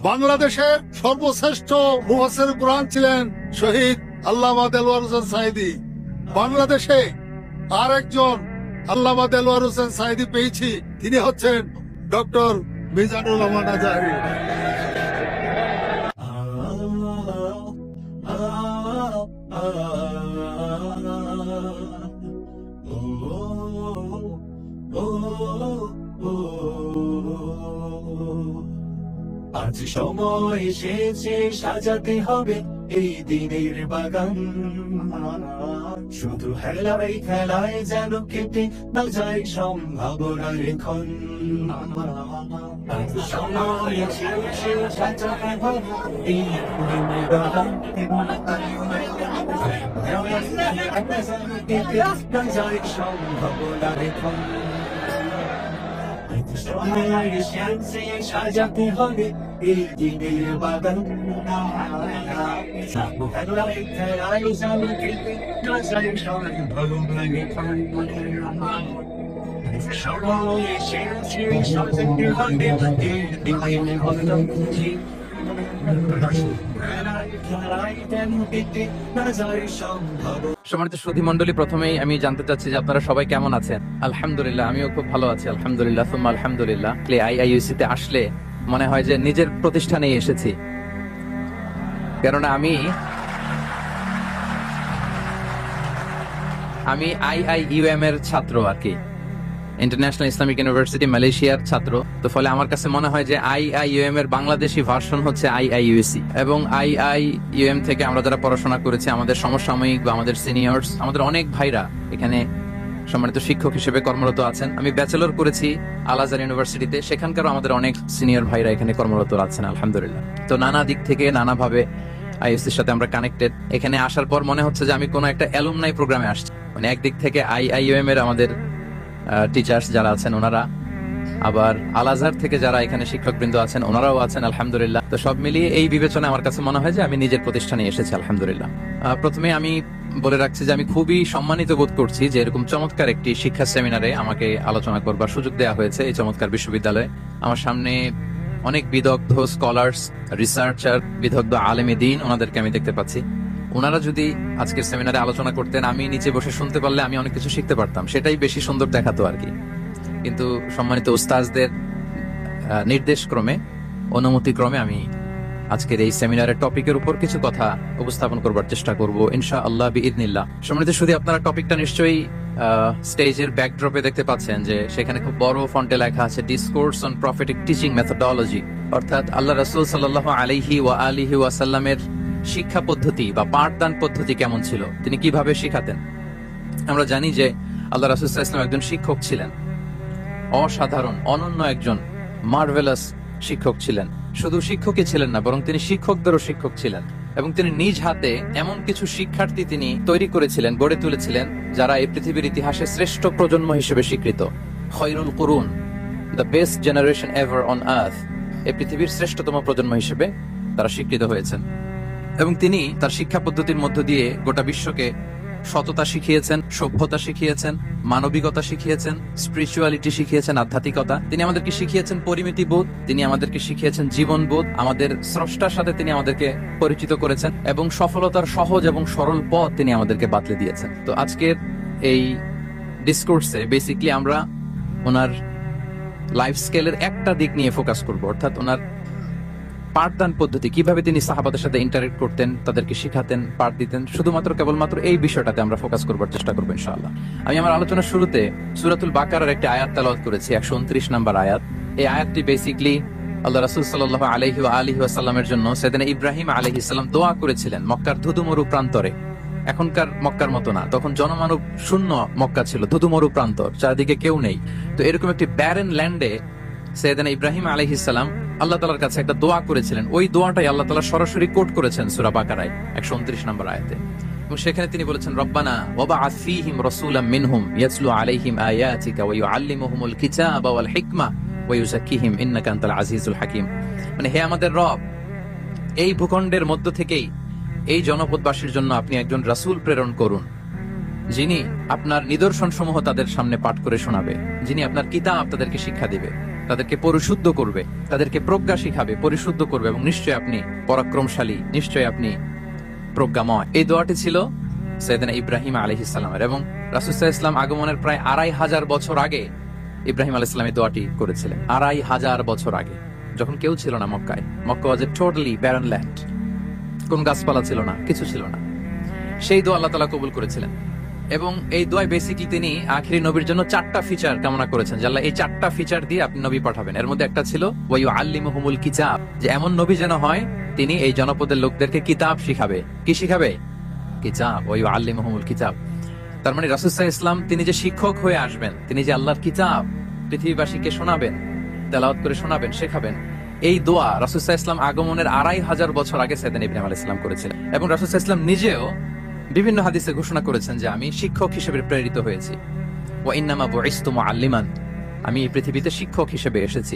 বাংলাদেশে সর্বশ্রেষ্ঠ মুফাসসির কোরআন ছিলেন শহীদ আল্লামা দেলোয়ার হোসেন সাঈদী। বাংলাদেশে আরেকজন আল্লামা দেলোয়ার হোসেন সাঈদী পেয়েছি, তিনি হচ্ছেন ডক্টর মিজানুর রহমান আজহারী। আজ সময় এসেছে সাজাতে হবে এই দিনের বাগান, শুধু হেলায় খেলায় যেন কেটে না যায় সম্ভাবনার ক্ষণ। আজ সময় এসেছে সাজাতে হবে এই দিনের বাগান, কেটে না যায় সম্ভাবনার ক্ষণ। সাজাতে হবে এই দিনের বাগান, সম্মানিত সুধী মণ্ডলী, প্রথমেই আমি জানতে চাচ্ছি যে আপনারা সবাই কেমন আছেন। আলহামদুলিল্লাহ, আমিও খুব ভালো আছি আলহামদুলিল্লাহ, সুম্মা আলহামদুলিল্লাহ। আইআইইউসি তে আসলে মনে হয় যে নিজের প্রতিষ্ঠানে এসেছি, কেননা আমি আইআইইউএম এর ছাত্র আর কি, ইন্টারন্যাশনাল ইসলামিক ইউনিভার্সিটি মালয়েশিয়ার ছাত্র। তো ফলে আমার কাছে মনে হয় যে আইআইইউএম এর বাংলাদেশি ভার্সন হচ্ছে আইআইইউসি। এবং আইআইইউএম থেকে আমরা যারা পড়াশোনা করেছি, আমাদের সমসাময়িক বা আমাদের সিনিয়র্স, আমাদের অনেক ভাইরা এখানে সম্মানিত শিক্ষক হিসেবে কর্মরত আছেন। আমি ব্যাচেলর করেছি আল আজহার ইউনিভার্সিটিতে, সেখানকার আমাদের অনেক সিনিয়র ভাইরা এখানে কর্মরত আছেন আলহামদুলিল্লাহ। তো নানা দিক থেকে নানাভাবে আইএসসির সাথে আমরা কানেক্টেড। এখানে আসার পর মনে হচ্ছে যে আমি কোনো একটা অ্যালুমনাই প্রোগ্রামে আসছি। মানে একদিক থেকে আইআইইউএম এর আমাদের টিচার্স যারা আছেন ওনারা, আবার আল আজহার থেকে যারা এখানে শিক্ষকবৃন্দ আছেন ওনারাও আছেন আলহামদুলিল্লাহ। তো সব মিলিয়ে এই বিবেচনায় আমার কাছে মনে হয় যে আমি নিজের প্রতিষ্ঠানে এসেছি আলহামদুলিল্লাহ। প্রথমে আমি বলে রাখছি যে আমি খুবই সম্মানিত বোধ করছি যে এরকম চমৎকার একটি শিক্ষা সেমিনারে আমাকে আলোচনা করবার সুযোগ দেওয়া হয়েছে এই চমৎকার বিশ্ববিদ্যালয়ে। আমার সামনে অনেক বিদগ্ধ স্কলার্স, রিসার্চার, বিদগ্ধ আলেমে দ্বীন, ওনাদেরকে আমি দেখতে পাচ্ছি। ওনারা যদি আজকের সেমিনারে আলোচনা করতেন, আমি নিচে বসে শুনতে পারলে আমি অনেক কিছু শিখতে পারতাম, সেটাই বেশি সুন্দর দেখাতো আর কি। কিন্তু সম্মানিত উস্তাজদের নির্দেশ ক্রমে, অনুমতি ক্রমে আমি আজকের এই সেমিনারের টপিকের উপর কিছু কথা উপস্থাপন করবার চেষ্টা করব ইনশাআল্লাহ বিইذনিল্লাহ। সম্মানিত শুধু আপনারা টপিকটা নিশ্চয়ই স্টেজের ব্যাকড্রপে দেখতে পাচ্ছেন যে সেখানে খুব বড় ফন্টে লেখা আছে discourse on prophetic teaching methodology, অর্থাৎ আল্লাহ রাসূল সাল্লাল্লাহু আলাইহি ওয়া আলিহি ওয়াসাল্লামের শিক্ষা পদ্ধতি বা পাঠদান পদ্ধতি কেমন ছিল, তিনি কিভাবে শিখাতেন। আমরা জানি যে আল্লাহ রাসূল সাল্লাল্লাহু আলাইহি ওয়াসাল্লাম একজন শিক্ষক ছিলেন, অসাধারণ অনন্য একজন মার্ভেলাস শিক্ষক ছিলেন। শুধু শিক্ষকই ছিলেন না, বরং তিনি শিক্ষকদেরও শিক্ষক ছিলেন। এবং তিনি নিজ হাতে এমন কিছু শিক্ষার্থী তিনি তৈরি করেছিলেন, গড়ে তুলেছিলেন, যারা এই পৃথিবীর ইতিহাসে শ্রেষ্ঠ প্রজন্ম হিসেবে স্বীকৃত। খয়রুল কুরুন, the best generation ever on earth, এই পৃথিবীর শ্রেষ্ঠতম প্রজন্ম হিসেবে তারা স্বীকৃত হয়েছেন। এবং তিনি তার শিক্ষা পদ্ধতির মধ্য দিয়ে গোটা বিশ্বকে সততা শিখিয়েছেন, সভ্যতা শিখিয়েছেন, মানবিকতা শিখিয়েছেন, স্পিরিচুয়ালিটি শিখিয়েছেন, আধ্যাত্মিকতা। তিনি আমাদেরকে শিখিয়েছেন পরিমিতি বোধ, তিনি আমাদেরকে শিখিয়েছেন জীবন বোধ, আমাদের স্রষ্টার সাথে তিনি আমাদেরকে পরিচিত করেছেন, এবং সফলতার সহজ এবং সরল পথ তিনি আমাদেরকে বাতলে দিয়েছেন। তো আজকের এই ডিসকোর্সে বেসিকলি আমরা ওনার লাইফ স্কেলের একটা দিক নিয়ে ফোকাস করব, অর্থাৎ ওনার পাঠদান পদ্ধতি, কিভাবে তিনি সাহাবাদের সাথে ইন্টারেক্ট করতেন, তাদেরকে শিখাতেন, পাঠ দিতেন। শুধুমাত্র কেবলমাত্র এই বিষয়টাতে আমরা ফোকাস করবার চেষ্টা করবো ইনশাআল্লাহ। আমি আমার আলোচনার শুরুতে সূরাতুল বাকারার একটি আয়াত তেলাওয়াত করেছি, 129 নম্বর আয়াত। এই আয়াতটি বেসিকলি আল্লাহ রাসূল সাল্লাল্লাহু আলাইহি ওয়া আলিহি ওয়াসাল্লামের জন্য সাইয়েদনা ইব্রাহিম আলাইহিস সালাম দোয়া করেছিলেন মক্কার ধুধুমরু প্রান্তরে। এখনকার মক্কার মতো না, তখন জনমানব শূন্য মক্কা ছিল, ধুধুমরু প্রান্তর, চারদিকে কেউ নেই। তো এরকম একটি ব্যারেন ল্যান্ডে সাইয়েদনা ইব্রাহিম আলাইহিস সালাম আল্লাহ তাআলার কাছে একটা দোয়া করেছিলেন। ওই দোয়াটাই আল্লাহ তাআলা সরাসরি কোট করেছেন সূরা বাকারায় 129 নম্বর আয়াতে। এবং সেখানে তিনি বলেছেন, রব্বানা ওয়াবআথ ফীহিম রাসূলাম মিনহুম ইয়াতলু আলাইহিম আয়াতিকা ওয়া ইউআল্লিমুহুমুল কিতাবা ওয়াল হিকমা ওয়া ইউযাক্কিহিম ইন্নাকা আনতাল আজিজুল হাকীম। মানে হে আমাদের রব, এই ভূখণ্ডের মধ্য থেকেই এই জনপদবাসীর জন্য আপনি একজন রাসূল প্রেরণ করুন, যিনি আপনার নিদর্শন সমূহ তাদের সামনে পাঠ করে শোনাবে, যিনি আপনার কিতাব তাদেরকে শিক্ষা দিবে। তাদেরকে পরিশুদ্ধ করবে, তাদেরকে প্রজ্ঞা শিখাবে, পরিশুদ্ধ করবে, এবং নিশ্চয়ই আপনি পরাক্রমশালী, নিশ্চয়ই আপনি প্রজ্ঞাময়। এই দোয়াটি ছিল সাইয়েদনা ইব্রাহিম আলাইহিস সালামের, এবং রাসূল সাল্লাল্লাহু আলাইহি ওয়াসাল্লাম আগমনের প্রায় 2500 বছর আগে ইব্রাহিম আলাইহিস সালাম এই দোয়াটি করেছিলেন। 2500 বছর আগে, যখন কেউ ছিল না মক্কায়। মক্কা ওয়াজ এ টোটালি ব্যারন ল্যান্ড, কোন গাছপালা ছিল না, কিছু ছিল না। সেই দোয়া আল্লাহ তাআলা কবুল করেছিলেন, এবং এই দোয়ায় বেসিক্যালি তিনি আখিরি নবীর জন্য 4টা ফিচার কামনা করেছেন, যে আল্লাহ এই 4টা ফিচার দিয়ে আপনি নবী পাঠাবেন। এর মধ্যে একটা ছিল ওয়া ইউআল্লিমুহুমুল কিতাব, যে এমন নবী যেন হয় তিনি এই জনপদের লোকদেরকে কিতাব শিখাবে। কি শিখাবে? কিতাব। ওয়া ইউআল্লিমুহুমুল কিতাব, তার মানে রাসূল সাল্লাল্লাহু আলাইহি ওয়াসাল্লাম তিনি যে শিক্ষক হয়ে আসবেন, তিনি যে আল্লাহর কিতাব পৃথিবীবাসীকে শোনাবেন, তেলাওয়াত করে শোনাবেন, শেখাবেন, এই দোয়া রাসূল সাল্লাল্লাহু আলাইহি ওয়াসাল্লাম আগমনের 2500 বছর আগে সাইয়েদনা ইব্রাহিম আলাইহিস সালাম করেছিলেন। এবং রাসূল সাল্লাল্লাহু আলাইহি ওয়াসাল্লাম নিজেও বিভিন্ন হাদিসে ঘোষণা করেছেন যে আমি শিক্ষক হিসেবে প্রেরিত হয়েছি। ওয়া ইন্নামা বুইসতু মুআল্লিমান, আমি এই পৃথিবীতে শিক্ষক হিসেবে এসেছি।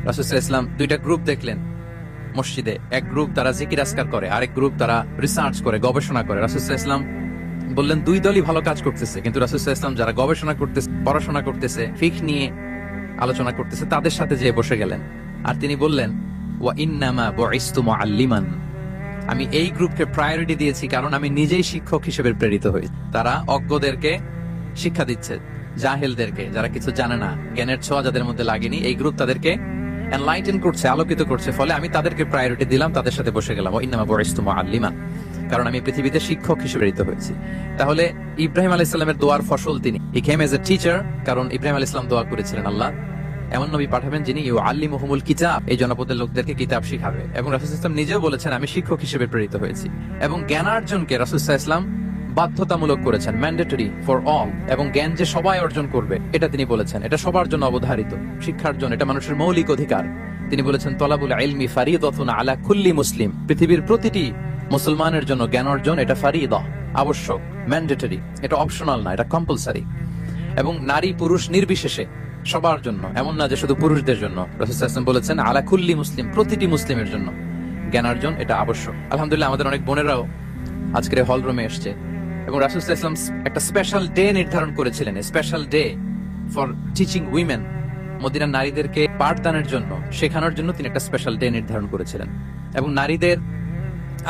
রাসূল সাল্লাল্লাহু আলাইহি ওয়াসাল্লাম দুইটা গ্রুপ দেখলেন মসজিদে, এক গ্রুপ তারা জিকির আজকার করে, আরেক গ্রুপ তারা রিসার্চ করে, গবেষণা করে। রাসূল সাল্লাল্লাহু আলাইহি ওয়াসাল্লাম বললেন দুই দলই ভালো কাজ করতেছে, কিন্তু রাসূল সাল্লাল্লাহু আলাইহি ওয়াসাল্লাম যারা গবেষণা করতেছে, পড়াশোনা করতেছে, ফিকহ নিয়ে আলোচনা করতেছে, তাদের সাথে যেয়ে বসে গেলেন। আর তিনি বললেন ওয়া ইন্নামা বুইসতু মুআল্লিমান, আমি এই গ্রুপকে প্রায়োরিটি দিয়েছি কারণ আমি নিজেই শিক্ষক হিসেবে প্রেরিত হই। তারা অজ্ঞদেরকে শিক্ষা দিচ্ছে, জাহেলদেরকে, যারা কিছু জানে না, জ্ঞানের ছোঁয়া যাদের মধ্যে লাগেনি, এই গ্রুপ তাদেরকে এনলাইটেন করছে, আলোকিত করছে। ফলে আমি তাদেরকে প্রায়োরিটি দিলাম, তাদের সাথে বসে গেলাম। ওয়া ইন্নামা বুইসতু মুআল্লিমান, কারণ আমি পৃথিবীতে শিক্ষক হিসেবে প্রেরিত হয়েছি। তাহলে ইব্রাহিম আলাইহিস সালামের দোয়ার ফসল তিনি, হি কেম এজ এ টিচার, কারণ ইব্রাহিম আলাইহিস সালাম দোয়া করেছিলেন আল্লাহ এমন নবী পাঠাবেন যিনি ইউআল্লিমুহুমুল কিতাব, এই জনপদের লোকদেরকে কিতাব শিখাবে। এবং রাসূল সাল্লাল্লাহু আলাইহি ওয়াসাল্লাম নিজেও বলেছেন আমি শিক্ষক হিসেবে প্রেরিত হয়েছি। এবং জ্ঞানার্জনকে রাসূল সাল্লাল্লাহু আলাইহি ওয়াসাল্লাম বাধ্যতামূলক করেছেন, ম্যান্ডেটরি ফর অল, এবং জ্ঞান যে সবাই অর্জন করবে এটা তিনি বলেছেন, এটা সবার জন্য অবধারিত, শিক্ষার জন্য, এটা মানুষের মৌলিক অধিকার। তিনি বলেছেন তলাবুল ইলমি ফারিদাতুন আলা কুল্লি মুসলিম, পৃথিবীর প্রতিটি মুসলমানের জন্য জ্ঞান অর্জন এটা ফারিদা, আবশ্যক, ম্যান্ডেটরি, এটা অপশনাল না, এটা কম্পালসারি। এবং নারী পুরুষ নির্বিশেষে সবার জন্য, এমন না যে শুধু পুরুষদের জন্য। রাসূল সাল্লাল্লাহু আলাইহি ওয়াসাল্লাম বলেছেন আলা কুল্লি মুসলিম, প্রতিটি মুসলিমের জন্য জ্ঞানার্জন এটা আবশ্যক। আলহামদুলিল্লাহ আমাদের অনেক বোনেরাও আজকের হল রুমে এসছে, এবং রাসূল সাল্লাল্লাহু আলাইহি ওয়াসাল্লাম একটা স্পেশাল ডে নির্ধারণ করেছিলেন, special day for teaching women, মদিনার নারীদেরকে পাঠদানের জন্য, শেখানোর জন্য তিনি একটা স্পেশাল ডে নির্ধারণ করেছিলেন। এবং নারীদের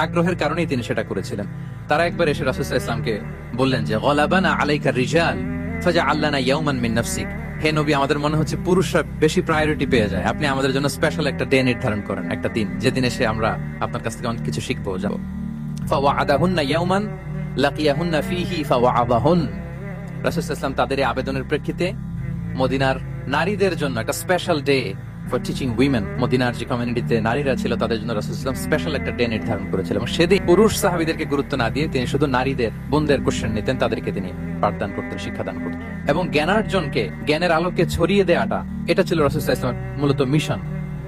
আগ্রহের কারণেই তিনি সেটা করেছিলেন। তারা একবার এসে রাসূল সাল্লাল্লাহু আলাইহি ওয়াসাল্লামকে বললেন যে গলাবানা আলাইকা রিজাল ফাজআল লানা ইয়াওমান মিন নাফসিক, হে নবী আমাদের মনে হচ্ছে পুরুষরা বেশি প্রায়োরিটি পেয়ে যায়, আপনি আমাদের জন্য স্পেশাল একটা ডে নির্ধারণ করেন, একটা দিন যেদিন এসে আমরা আপনার কাছ থেকে অনেক কিছু শিখবো, যাব। ফাওয়াআদাহুন্না ইয়াওমান লাকিয়াহুন্না ফীহি ফাওয়াআদাহুন, রাসূল সাল্লাল্লাহু আলাইহি ওয়াসাল্লাম তাদের এই আবেদনের প্রেক্ষিতে মদিনার নারীদের জন্য একটা special day for teaching women, মদিনার যে কমিউনিটিতে নারীরা ছিল তাদের জন্য রাসূল সাল্লাল্লাহু আলাইহি ওয়াসাল্লাম স্পেশাল একটা ডে নির্ধারণ করেছিলেন। এবং সেদিন পুরুষ সাহাবীদেরকে গুরুত্ব না দিয়ে তিনি শুধু নারীদের, বোনদের কোশ্চেন নিতেন, তাদেরকে তিনি পাঠদান করতেন, শিক্ষাদান করতেন। এবং জ্ঞানার্জনকে, জ্ঞানের আলোকে ছড়িয়ে দেওয়াটা, এটা ছিল রাসূল সাল্লাল্লাহু আলাইহি ওয়াসাল্লামের মূলত মিশন।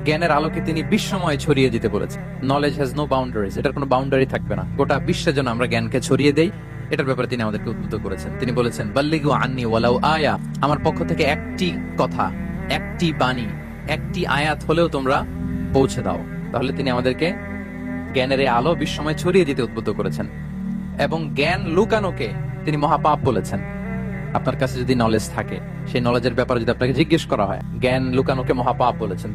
জ্ঞানের আলোকে তিনি বিশ্বময় ছড়িয়ে দিতে বলেছেন। নলেজ হ্যাজ নো বাউন্ডারিজ, এটার কোনো বাউন্ডারি থাকবে না, গোটা বিশ্বের জন্য আমরা জ্ঞানকে ছড়িয়ে দেই, এটার ব্যাপারে তিনি আমাদেরকে উদ্বুদ্ধ করেছেন। তিনি বলেছেন বাল্লিগু আন্নি ওয়ালাউ আয়া, আমার পক্ষ থেকে একটি কথা, একটি বাণী, একটি আয়াত হলেও তোমরা পৌঁছে দাও। তাহলে তিনি আমাদেরকে জ্ঞানের এই আলো বিশ্বময় ছড়িয়ে দিতে উদ্বুদ্ধ করেছেন। এবং জ্ঞান লুকানোকে তিনি মহাপাপ বলেছেন। আপনার কাছে যদি নলেজ থাকে, সেই নলেজের ব্যাপারে যদি আপনাকে জিজ্ঞেস করা হয়, জ্ঞান লুকানোকে মহাপাপ বলেছেন।